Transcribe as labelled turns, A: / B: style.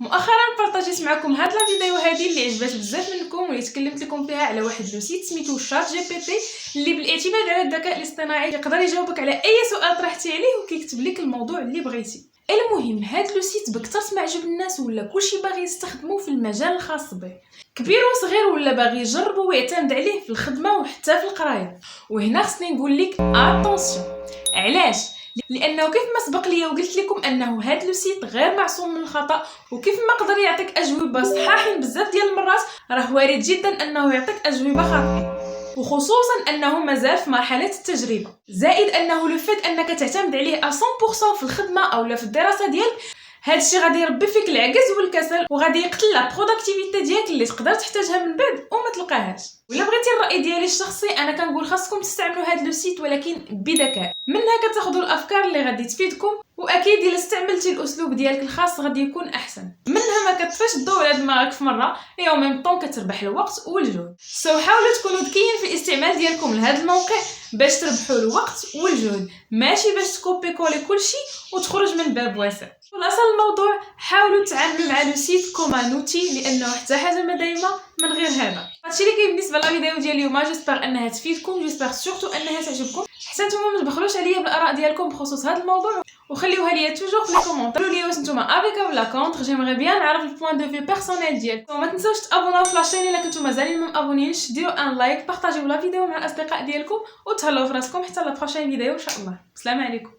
A: مؤخرا بارطاجيت معكم هاد لا فيديو هذه اللي عجبات بزاف منكم واللي تكلمت لكم فيها على واحد لو سيت سميتو شات جي بي تي اللي بالاعتماد على الذكاء الاصطناعي يقدر يجاوبك على اي سؤال طرحتي عليه وكيكتب لك الموضوع اللي بغيتي. المهم هاد لو سيت بكثر ما عجب الناس ولا كلشي باغي يستخدموه في المجال الخاص به، كبير وصغير ولا باغي يجرب ويعتمد عليه في الخدمه وحتى في القرايه. وهنا خصني نقول لك اتونسيون. علاش؟ لانه كيف ما سبق ليا وقلت لكم انه هاد لو سيت غير معصوم من الخطا، وكيف ما قدر يعطيك اجوبه صحاحين بزاف ديال المرات، راه وارد جدا انه يعطيك اجوبه خاطئه، وخصوصا انه مازال في مرحله التجربه. زائد انه لو فات انك تعتمد عليه 100% في الخدمه اولا في الدراسه ديالك، هادشي غادي يربي فيك العجز والكسل وغادي يقتل لا بروداكتيفيتي ديالك اللي تقدر تحتاجها من بعد وما تلقاهاش. ولا بغيتي الراي ديالي الشخصي، انا كنقول خاصكم تستعملوا هاد لو سيت ولكن بذكاء، منها كتاخذوا الافكار اللي غادي تفيدكم، واكيد الا استعملتي الاسلوب ديالك الخاص غادي يكون احسن. منها ما كتفاش الضوء على دماغك في مره اي او ميم طون كتربح الوقت والجهد. حاولوا تكونوا ذكيين في الاستعمال ديالكم لهذا الموقع باش تربحوا الوقت والجهد، ماشي باش تكوبي كولي كلشي وتخرج من باب واسع. خلاصه الموضوع، حاولوا تعاملوا مع لو سيت كوم نوتي، لانه حتى حاجه ما دايمه من غير هذا. هادشي اللي كاين بالنسبه للفيديو ديال اليوم، جيسبر انها تفيدكم، جيسبر سورتو انها تعجبكم. حتى نتوما ما تبخلوش عليا بالاراء ديالكم بخصوص هذا الموضوع، وخليوها ليا توجور في لي كومونتير. قولوا لي واش نتوما افيك ولا كونتر، جيمري بيان نعرف البوين دو فيو بيرسونيل ديالكم. وما تنساوش تابوناو في لاشين الا كنتو مازالين ما مابونينش، ديروا ان لايك، بارطاجيو لا فيديو مع الاصدقاء ديالكم، وتهلاو في راسكم حتى لا بروشين فيديو ان شاء الله. السلام عليكم.